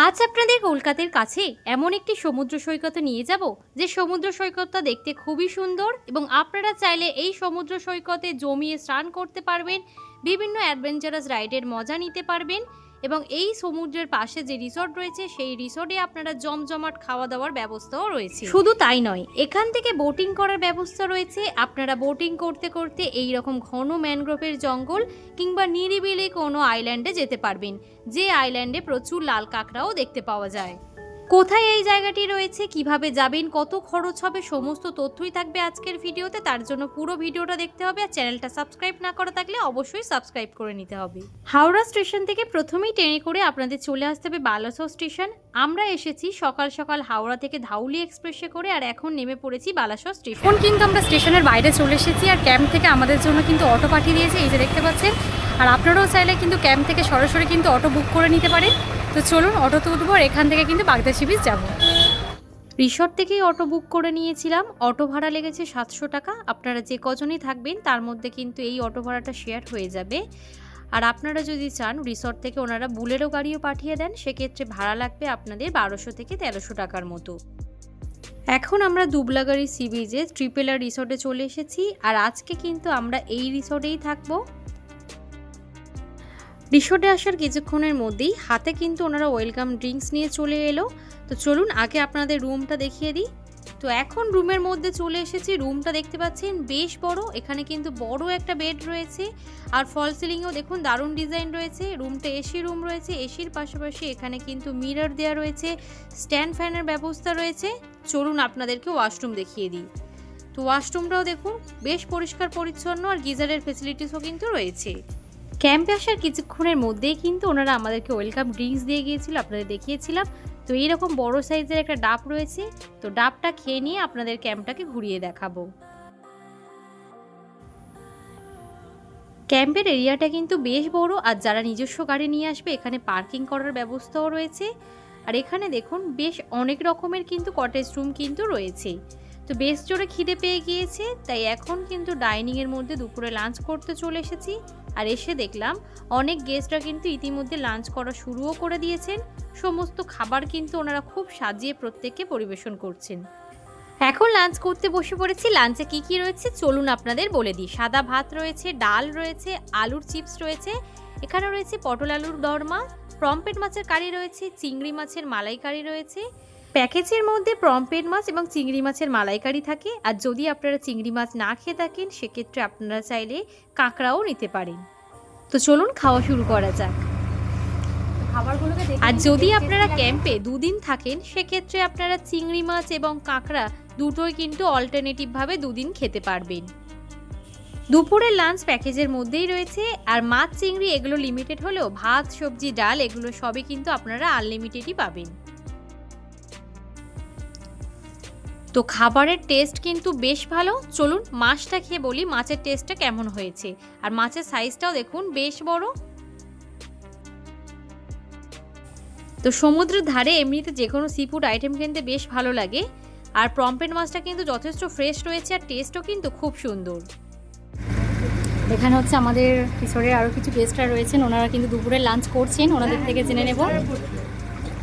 আজ আপনাদের কলকাতার কাছে এমন একটি সমুদ্র সৈকতে নিয়ে যাব যে সমুদ্র সৈকতটা দেখতে খুবই সুন্দর এবং আপনারা চাইলে এই সমুদ্র সৈকতে জমিয়ে স্নান করতে পারবেন, বিভিন্ন অ্যাডভেঞ্চারাস রাইডের মজা নিতে পারবেন এবং এই সমুদ্রের পাশে যে রিসর্ট রয়েছে সেই রিসর্টে আপনারা জমজমাট খাওয়া দাওয়ার ব্যবস্থাও রয়েছে। শুধু তাই নয়, এখান থেকে বোটিং করার ব্যবস্থা রয়েছে। আপনারা বোটিং করতে করতে এই রকম ঘন ম্যানগ্রোভের জঙ্গল কিংবা নিরিবিলি কোনো আইল্যান্ডে যেতে পারবেন, যে আইল্যান্ডে প্রচুর লাল কাঁকড়াও দেখতে পাওয়া যায়। কোথায় এই জায়গাটি রয়েছে, কিভাবে যাবেন, কত খরচ হবে, সমস্ত তথ্যই থাকবে আজকের ভিডিওতে। তার জন্য পুরো ভিডিওটা দেখতে হবে আর চ্যানেলটা সাবস্ক্রাইব না করা থাকলে অবশ্যই সাবস্ক্রাইব করে নিতে হবে। হাওড়া স্টেশন থেকে প্রথমেই ট্রেনে করে আপনাদের চলে আসতে হবে বালাসোর স্টেশন। আমরা এসেছি সকাল সকাল হাওড়া থেকে ধাউলি এক্সপ্রেসে করে আর এখন নেমে পড়েছি বালাসোর স্টেশন। এখন কিন্তু আমরা স্টেশনের বাইরে চলে এসেছি আর ক্যাম্প থেকে আমাদের জন্য কিন্তু অটো পাঠিয়ে দিয়েছে, এই যে দেখতে পাচ্ছেন। আর আপনারাও চাইলে কিন্তু ক্যাম্প থেকে সরাসরি কিন্তু অটো বুক করে নিতে পারেন। তো চলুন অটোতে উঠবো আর এখান থেকে কিন্তু বাগদা সি বিচ যাবো। রিসর্ট থেকেই অটো বুক করে নিয়েছিলাম। অটো ভাড়া লেগেছে 700 টাকা। আপনারা যে কজনই থাকবেন তার মধ্যে কিন্তু এই অটো ভাড়াটা শেয়ার হয়ে যাবে। আর আপনারা যদি চান রিসর্ট থেকে ওনারা বুলেরো গাড়িও পাঠিয়ে দেন, সেক্ষেত্রে ভাড়া লাগবে আপনাদের 1200 থেকে 1300 টাকার মতো। এখন আমরা দুবলাগাড়ি সি বিচে ট্রিপল আর রিসর্টে চলে এসেছি আর আজকে কিন্তু আমরা এই রিসর্টেই থাকবো। রিসর্টে আসার কিছুক্ষণের মধ্যেই হাতে কিন্তু ওনারা ওয়েলকাম ড্রিঙ্কস নিয়ে চলে এলো। তো চলুন আগে আপনাদের রুমটা দেখিয়ে দিই। তো এখন রুমের মধ্যে চলে এসেছি। রুমটা দেখতে পাচ্ছেন বেশ বড়, এখানে কিন্তু বড় একটা বেড রয়েছে আর ফল সিলিংয়েও দেখুন দারুণ ডিজাইন রয়েছে। রুমটা এসি রুম রয়েছে, এসির পাশাপাশি এখানে কিন্তু মিরর দেওয়া রয়েছে, স্ট্যান্ড ফ্যানের ব্যবস্থা রয়েছে। চলুন আপনাদেরকে ওয়াশরুম দেখিয়ে দিই। তো ওয়াশরুমটাও দেখুন বেশ পরিষ্কার পরিচ্ছন্ন আর গিজারের ফেসিলিটিসও কিন্তু রয়েছে। ক্যাম্পে আসার কিছুক্ষণের মধ্যেই কিন্তু ওনারা আমাদেরকে ওয়েলকাম ড্রিঙ্কস দিয়ে গিয়েছিল, আপনাদের দেখিয়েছিলাম। তো এইরকম বড় সাইজের একটা ডাব রয়েছে, তো ডাবটা খেয়ে নিয়ে আপনাদের ক্যাম্পটাকে ঘুরিয়ে দেখাবো। ক্যাম্পের এরিয়াটা কিন্তু বেশ বড় আর যারা নিজস্ব গাড়ি নিয়ে আসবে এখানে পার্কিং করার ব্যবস্থাও রয়েছে। আর এখানে দেখুন বেশ অনেক রকমের কিন্তু কটেজ রুম কিন্তু রয়েছে। তো বেশ জোরে খিদে পেয়ে গিয়েছে, তাই এখন কিন্তু ডাইনিংয়ের মধ্যে দুপুরে লাঞ্চ করতে চলে এসেছি। আর এসে দেখলাম অনেক গেস্টরা কিন্তু ইতিমধ্যে লাঞ্চ করা শুরুও করে দিয়েছেন। সমস্ত খাবার কিন্তু ওনারা খুব সাজিয়ে প্রত্যেককে পরিবেশন করছেন। এখন লাঞ্চ করতে বসে পড়েছি। লাঞ্চে কি কি রয়েছে চলুন আপনাদের বলে দিই। সাদা ভাত রয়েছে, ডাল রয়েছে, আলুর চিপস রয়েছে, এখানে রয়েছে পটল আলুর দরমা, পমফ্রেট মাছের কারি রয়েছে, চিংড়ি মাছের মালাইকারি রয়েছে। প্যাকেজের মধ্যে পমফ্রেট মাছ এবং চিংড়ি মাছের মালাইকারি থাকে। আর যদি আপনারা চিংড়ি মাছ না খেয়ে থাকেন সেক্ষেত্রে আপনারা চাইলে কাঁকড়াও নিতে পারেন। তো চলুন খাওয়া শুরু করা যাক। আর যদি আপনারা ক্যাম্পে দুদিন থাকেন সেক্ষেত্রে আপনারা চিংড়ি মাছ এবং কাঁকড়া দুটোই কিন্তু অল্টারনেটিভভাবে দুদিন খেতে পারবেন। দুপুরের লাঞ্চ প্যাকেজের মধ্যেই রয়েছে আর মাছ চিংড়ি এগুলো লিমিটেড হলেও ভাত সবজি ডাল এগুলো সবই কিন্তু আপনারা আনলিমিটেডই পাবেন। তো খাবারের টেস্ট কিন্তু বেশ ভালো। চলুন মাছটা খেয়ে বলি মাছের টেস্টটা কেমন হয়েছে। আর মাছের সাইজটাও দেখুন বেশ বড়। তো সমুদ্রের ধারে এমনিতে যে কোনো সি ফুড আইটেম কিনতে বেশ ভালো লাগে। আর পমফ্রেট মাছটা কিন্তু যথেষ্ট ফ্রেশ রয়েছে আর টেস্টও কিন্তু খুব সুন্দর। এখানে হচ্ছে আমাদের রিসোর্টের আরও কিছু গেস্টরা রয়েছেন, ওনারা কিন্তু দুপুরে লাঞ্চ করছেন, ওনাদের থেকে জেনে নেব।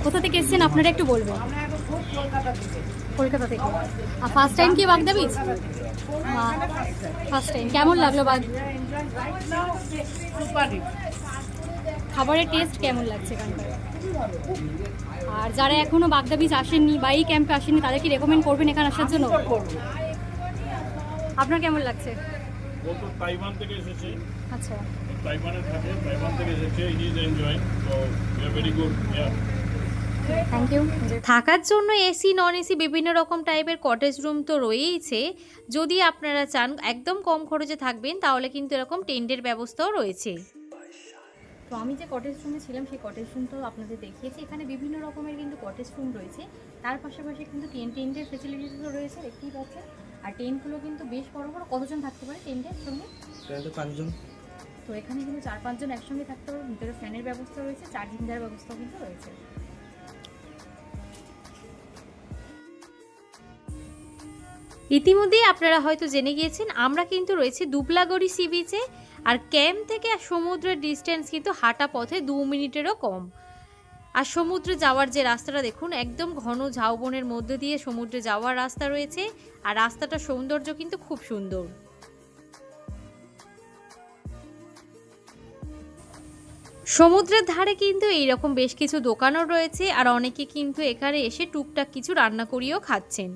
কোথা থেকে এসেছেন আপনারা একটু বলবেন। কলকাতা থেকে। আর ফার্স্ট টাইম কি বাগদা বিচ? First time. কেমন লাগলো খাবারের টেস্ট কেমন লাগছে এখানকার? আর যারা এখনো বাগদা বিচ আসেননি বা এই ক্যাম্পে আসেননি তাদের কি রেকমেন্ড করবেন এখানে আসার জন্য? আপনার কেমন লাগছে? ও তো তাইওয়ান থেকে এসেছে। আচ্ছা, তাইওয়ানে থাকে, তাইওয়ান থেকে এসেছে। He is enjoying, so we are very good. Thank you. থাকার জন্য এসি নন এসি বিভিন্ন রকম টাইপের কটেজ রুম তো রয়েইছে। যদি আপনারা চান একদম কম খরচে থাকবেন তাহলে কিন্তু এরকম টেন্টের ব্যবস্থাও রয়েছে। তো আমি যে কটেজ রুমে ছিলাম সেই কটেজ রুমটাও আপনাদের দেখিয়েছি। এখানে বিভিন্ন রকমের কিন্তু কটেজ রুম রয়েছে, তার পাশাপাশি কিন্তু টেন্টের ফেসিলিটিসও রয়েছে, দেখতেই পাচ্ছেন। আর টেন্টগুলো কিন্তু বেশ বড় বড়। কতজন থাকতে পারে টেন্টের সঙ্গে? 5 জন। তো এখানে কিন্তু 4-5 জন একসঙ্গে থাকতে পারে। ভিতরে ফ্যানের ব্যবস্থা রয়েছে, চার্জিং দেওয়ার ব্যবস্থাও কিন্তু রয়েছে। ইতিমধ্যেই আপনারা হয়তো জেনে গিয়েছেন আমরা কিন্তু রয়েছে দুবলাগড়ি সি বিচে। আর ক্যাম্প থেকে সমুদ্রের ডিস্টেন্স কিন্তু হাঁটা পথে 2 মিনিটেরও কম। আর সমুদ্রে যাওয়ার যে রাস্তাটা দেখুন, একদম ঘন ঝাউবনের মধ্যে দিয়ে সমুদ্রে যাওয়ার রাস্তা রয়েছে। আর রাস্তাটার সৌন্দর্য কিন্তু খুব সুন্দর। সমুদ্রের ধারে কিন্তু এইরকম বেশ কিছু দোকানও রয়েছে, আর অনেকে কিন্তু এখানে এসে টুকটাক কিছু রান্না করিয়েও খাচ্ছেন।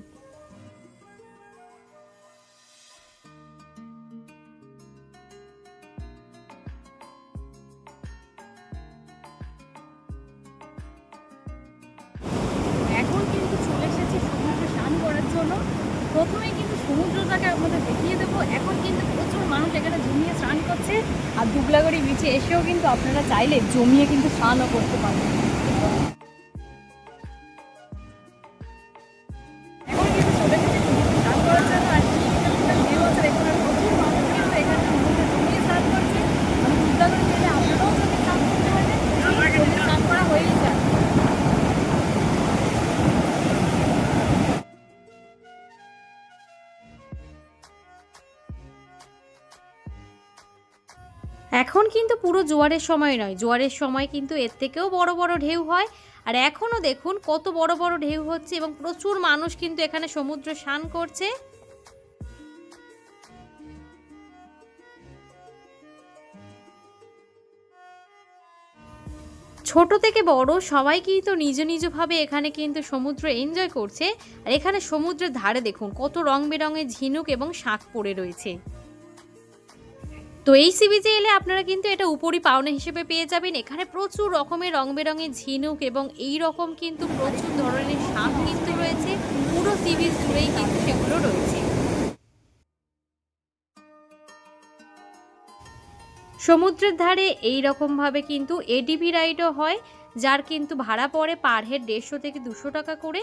এখন কিন্তু চলে এসেছি সমুদ্রে স্নান করার জন্য। প্রথমেই কিন্তু সমুদ্রটাকে আপনাদের দেখিয়ে দেবো। এখন কিন্তু প্রচুর মানুষ এখানে জমিয়ে স্নান করছে, আর দুবলাগড়ি বিচে এসেও কিন্তু আপনারা চাইলে জমিয়ে কিন্তু স্নানও করতে পারবেন। এখন কিন্তু চলে এসেছি সমুদ্রে স্নান করার জন্য, আর কি ভিউ আছে দেখুন। আর প্রচুর মানুষ কিন্তু এখানে সমুদ্রে জমিয়ে স্নান করছে। আমি দুবলাগড়ি গেলে আপনারাও যদি স্নান করতে পারবেন, জমিয়ে স্নান করা হয়েই যায়। এখন কিন্তু পুরো জোয়ারের সময় নয়, জোয়ারের সময় কিন্তু এর থেকেও বড় বড় ঢেউ হয়। আর এখনও দেখুন কত বড় বড় ঢেউ হচ্ছে, এবং প্রচুর মানুষ কিন্তু এখানে সমুদ্রে স্নান করছে। ছোট থেকে বড় সবাই কিন্তু নিজ নিজভাবে এখানে কিন্তু সমুদ্র এনজয় করছে। আর এখানে সমুদ্রের ধারে দেখুন কত রং বেরঙের ঝিনুক এবং শাঁখ পড়ে রয়েছে। তো এই সি বিচে এলে আপনারা কিন্তু এটা উপরি পাওনা হিসেবে পেয়ে যাবেন। এখানে প্রচুর রকমের রং বেরঙের ঝিনুক এবং এই রকম কিন্তু প্রচুর ধরনের শাঁখ কিন্তু রয়েছে। পুরো সি বিচ জুড়েই কিন্তু সেগুলো রয়েছে। সমুদ্রের ধারে এই রকম ভাবে কিন্তু এডিভি রাইডও হয়, যার কিন্তু ভাড়া পড়ে পার হেড 150 থেকে 200 টাকা করে।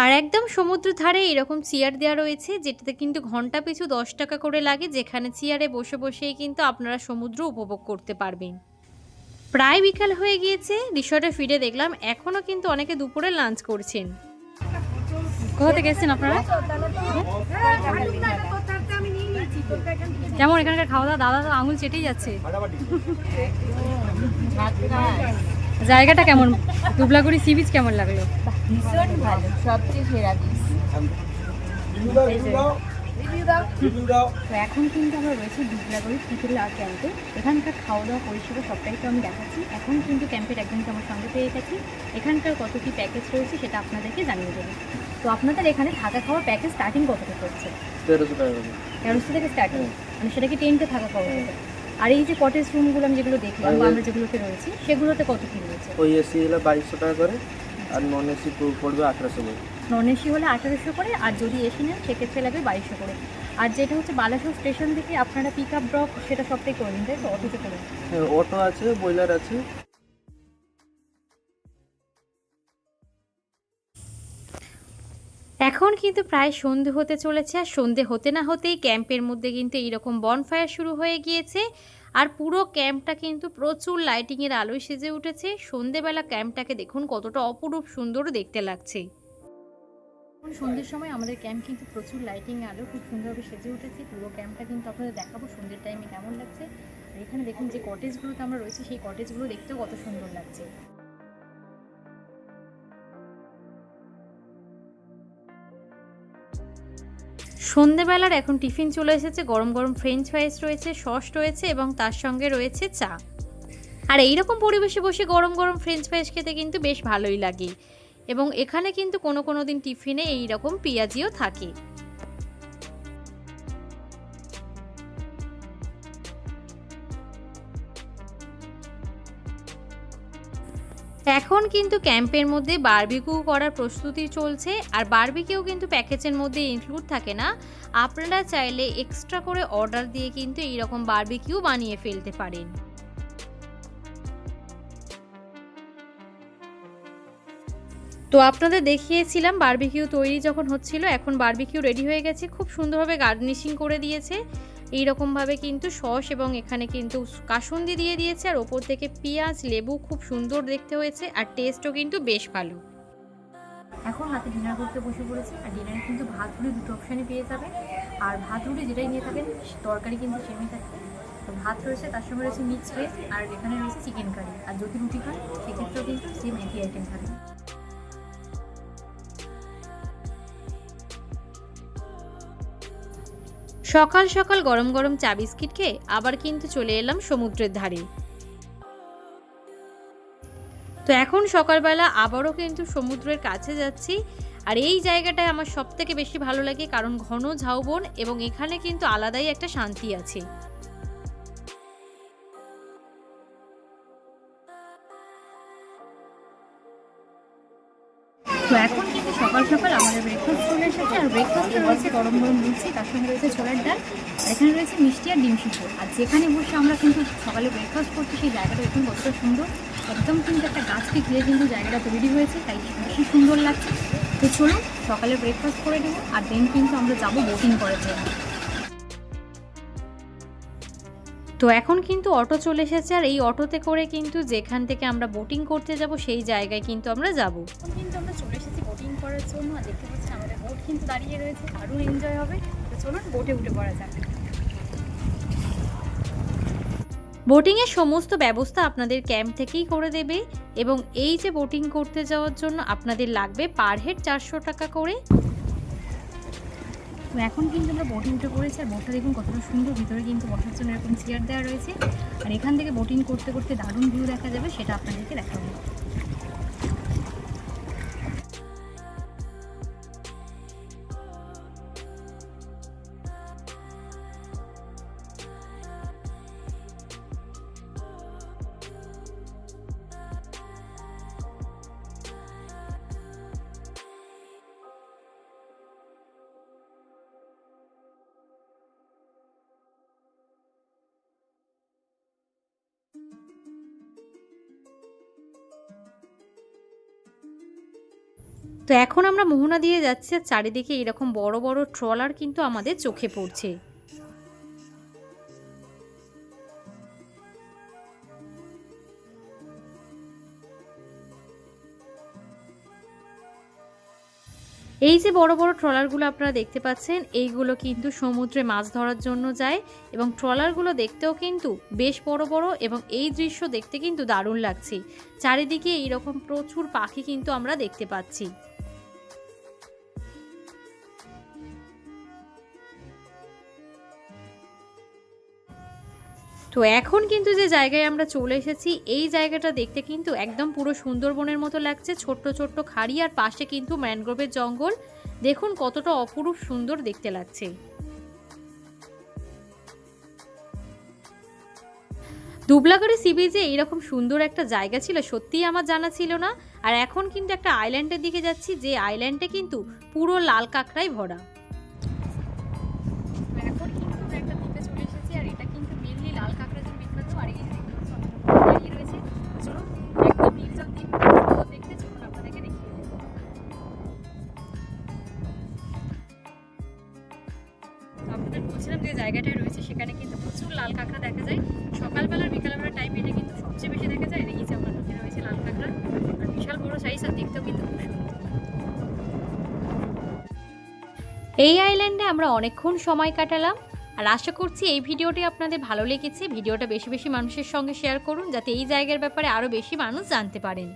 আর একদম সমুদ্র ধারে এরকম চেয়ার দেওয়া রয়েছে, যেটাতে কিন্তু ঘন্টা পিছু 10 টাকা করে লাগে, যেখানে চেয়ারে বসে বসেই কিন্তু আপনারা সমুদ্র উপভোগ করতে পারবেন। প্রায় বিকাল হয়ে গিয়েছে, রিসর্টে ফিরে দেখলাম এখনও কিন্তু অনেকে দুপুরে লাঞ্চ করছেন। কোথা থেকে এসেছেন আপনারা? কেমন এখানকার খাওয়া দাওয়া? দাদা তো আঙুল চেটেই যাচ্ছে। জায়গাটা কেমন? দুবলাগড়ি সি বিচ কেমন লাগলো? ভীষণ ভালো, সবচেয়ে সেরা বিচ। তো এখন কিন্তু আমরা রয়েছি দুবলাগড়ি ত্রিপুরা ক্যাম্পে। এখানকার খাওয়া দাওয়া পরিষেবা সবটাই তো আমি দেখাচ্ছি। এখন কিন্তু ক্যাম্পের একজনকে আমার সঙ্গে পেয়ে গেছি। এখানকার কত কী প্যাকেজ রয়েছে সেটা আপনাদেরকে জানিয়ে দেবো। তো আপনাদের এখানে থাকা খাওয়ার প্যাকেজ স্টার্টিং কত থেকে হচ্ছে? 1300 টাকা করে। 1300 থেকে স্টার্টিং, মানে সেটা কি টেন্টে থাকা খাওয়া হবে? আর এই যে কটেজ রুমগুলো আমি যেগুলো দেখলাম বা আমরা যেগুলোতে রয়েছি সেগুলোতে কত কী রয়েছে? ওই এসি হলো 2200 টাকা করে, আর নন এসি পড়বে 1800 করে। নন এসি হলে 1800 করে, আর যদি এসি নেন সেক্ষেত্রে লাগবে 2200 করে। আর যেটা হচ্ছে বালাসোর স্টেশন থেকে আপনারা পিক আপ ড্রপ সেটা সবটাই করে নিন, তাই তো? অটোতে করে? হ্যাঁ, অটো আছে, বয়লার আছে। এখন কিন্তু প্রায় সন্ধে হতে চলেছে, আর সন্ধে হতে না হতেই ক্যাম্পের মধ্যে কিন্তু এইরকম বনফায়ার শুরু হয়ে গিয়েছে। আর পুরো ক্যাম্পটা কিন্তু প্রচুর লাইটিংয়ের আলোয় সেজে উঠেছে। সন্ধেবেলা ক্যাম্পটাকে দেখুন কতটা অপরূপ সুন্দর দেখতে লাগছে। এখন সন্ধ্যের সময় আমাদের ক্যাম্প কিন্তু প্রচুর লাইটিং আলো খুব সুন্দরভাবে সেজে উঠেছে। পুরো ক্যাম্পটা কিন্তু আপনাদের দেখাবো সন্ধ্যের টাইমে কেমন লাগছে। আর এখানে দেখুন যে কটেজগুলোতে আমরা রয়েছি সেই কটেজগুলো দেখতেও কত সুন্দর লাগছে। সন্ধেবেলার এখন টিফিন চলে এসেছে, গরম গরম ফ্রেঞ্চ ফ্রাইস রয়েছে, সস রয়েছে এবং তার সঙ্গে রয়েছে চা। আর এইরকম পরিবেশে বসে গরম গরম ফ্রেঞ্চ ফ্রাইস খেতে কিন্তু বেশ ভালোই লাগে। এবং এখানে কিন্তু কোনো দিন টিফিনে এইরকম পেঁয়াজিও থাকে। এখন কিন্তু ক্যাম্পের মধ্যে বারবিকিউ করার প্রস্তুতি চলছে, আর বারবিকিউ কিন্তু প্যাকেজের মধ্যে ইনক্লুড থাকে না। আপনারা চাইলে এক্সট্রা করে অর্ডার দিয়ে কিন্তু এইরকম বারবিকিউ বানিয়ে ফেলতে পারেন। তো আপনাদের দেখিয়েছিলাম বারবিকিউ তৈরি যখন হচ্ছিল, এখন বারবিকিউ রেডি হয়ে গেছে। খুব সুন্দরভাবে গার্নিশিং করে দিয়েছে এইরকমভাবে কিন্তু সস, এবং এখানে কিন্তু কাসুন্দি দিয়ে দিয়েছে, আর ওপর থেকে পেঁয়াজ লেবু, খুব সুন্দর দেখতে হয়েছে, আর টেস্টও কিন্তু বেশ ভালো। এখন রাতে ডিনার করতে বসে পড়েছি, আর ডিনারে কিন্তু ভাত রুটি দুটো অপশানই পেয়ে যাবেন। আর ভাত রুটি যেটাই নিয়ে থাকেন তরকারি কিন্তু সেমই থাকে। তো ভাত রয়েছে, তার সঙ্গে রয়েছে মিক্সড ভেজ, আর এখানে রয়েছে চিকেন কারি। আর যদি রুটি খান সেক্ষেত্রেও কিন্তু সেম একই আইটেম থাকে। সকাল সকাল গরম গরম চা বিস্কিট খেয়ে আবার কিন্তু চলে এলাম সমুদ্রের ধারে। তো এখন সকালবেলা আবারও কিন্তু সমুদ্রের কাছে যাচ্ছি, আর এই জায়গাটায় আমার সব থেকে বেশি ভালো লাগে, কারণ ঘন ঝাউবন এবং এখানে কিন্তু আলাদাই একটা শান্তি আছে। তো এখন কিন্তু সকাল সকাল আমাদের ব্রেকফাস্ট চলে এসেছে, আর ব্রেকফাস্টে রয়েছে গরম গরম লুচি, তার সঙ্গে রয়েছে ছোলার ডাল, আর এখানে রয়েছে মিষ্টি আর ডিম সিদ্ধ। আর যেখানে বসে আমরা কিন্তু সকালে ব্রেকফাস্ট করছি সেই জায়গাটা দেখুন কতটা সুন্দর, একদম কিন্তু একটা গাছকে ঘিরে কিন্তু জায়গাটা তৈরি হয়েছে, তাই বেশি সুন্দর লাগছে। তো চলুন সকালে ব্রেকফাস্ট করে নেবো, আর দেন কিন্তু আমরা যাবো বোটিং করার জন্য। তো এখন কিন্তু অটো চলে এসেছে, আর এই অটোতে করে কিন্তু যেখান থেকে আমরা বোটিং করতে যাব সেই জায়গায় কিন্তু আমরা যাব। এখন কিন্তু আমরা চলে এসেছি বোটিং করার জন্য, আর দেখতে পাচ্ছেন আমাদের বোট কিন্তু দাঁড়িয়ে রয়েছে, দারুণ এনজয় হবে। তো চলুন বোটে উঠে পড়া যাক। বোটিংয়ের সমস্ত ব্যবস্থা আপনাদের ক্যাম্প থেকেই করে দেবে, এবং এই যে বোটিং করতে যাওয়ার জন্য আপনাদের লাগবে পার হেড 400 টাকা করে। তো এখন কিন্তু আমরা বোটিং উঠে পড়েছি, আর বোটটা দেখুন কতটা সুন্দর, ভিতরে কিন্তু বসার জন্য এরকম চেয়ার দেওয়া রয়েছে, আর এখান থেকে বোটিং করতে করতে দারুণ ভিউ দেখা যাবে, সেটা আপনাদেরকে দেখাবো। তো এখন আমরা মোহনা দিয়ে যাচ্ছি, আর চারিদিকে এরকম বড় বড় ট্রলার কিন্তু আমাদের চোখে পড়ছে। এই যে বড় বড় ট্রলারগুলো আপনারা দেখতে পাচ্ছেন, এইগুলো কিন্তু সমুদ্রে মাছ ধরার জন্য যায়, এবং ট্রলারগুলো দেখতেও কিন্তু বেশ বড় বড়, এবং এই দৃশ্য দেখতে কিন্তু দারুণ লাগছে। চারিদিকে এইরকম প্রচুর পাখি কিন্তু আমরা দেখতে পাচ্ছি। তো এখন কিন্তু যে জায়গায় আমরা চলে এসেছি, এই জায়গাটা দেখতে কিন্তু একদম পুরো সুন্দরবনের মতো লাগছে। ছোট্ট ছোট্ট খাড়ি, আর পাশে কিন্তু ম্যানগ্রোভের জঙ্গল, দেখুন কতটা অপরূপ সুন্দর দেখতে লাগছে। দুবলাগড়ি সি বিচে এইরকম সুন্দর একটা জায়গা ছিল সত্যিই আমার জানা ছিল না। আর এখন কিন্তু একটা আইল্যান্ডের দিকে যাচ্ছি, যে আইল্যান্ডে কিন্তু পুরো লাল কাঁকড়ায় ভরা। এখন কিন্তু আমরা একটা দ্বীপে চলে এসেছি, আর এটা কিন্তু মেনলি লাল কাঁকড়ার জন্য বিখ্যাত। আর এই দাঁড়িয়ে রয়েছে, চলুন একদম নির্জন দ্বীপ দেখতে, চলুন আপনাদেরকে দেখিয়ে দেবো। আপনাদের বলছিলাম যে জায়গাটায় রয়েছে সেখানে কিন্তু প্রচুর লাল কাঁকড়া দেখা যায়। সকালবেলার বিকালবেলার টাইম এটা কিন্তু সবচেয়ে বেশি দেখা যায়। এই যে আমার নদী রয়েছে লাল কাঁকড়া, আর বিশাল বড় সাইজ, আর দেখতেও কিন্তু খুব সুন্দর। এই আইল্যান্ডে আমরা অনেকক্ষণ সময় কাটালাম, আর আশা করছি এই ভিডিওটি আপনাদের ভালো লেগেছে। ভিডিওটা বেশি বেশি মানুষের সঙ্গে শেয়ার করুন, যাতে এই জায়গার ব্যাপারে আরও বেশি মানুষ জানতে পারেন।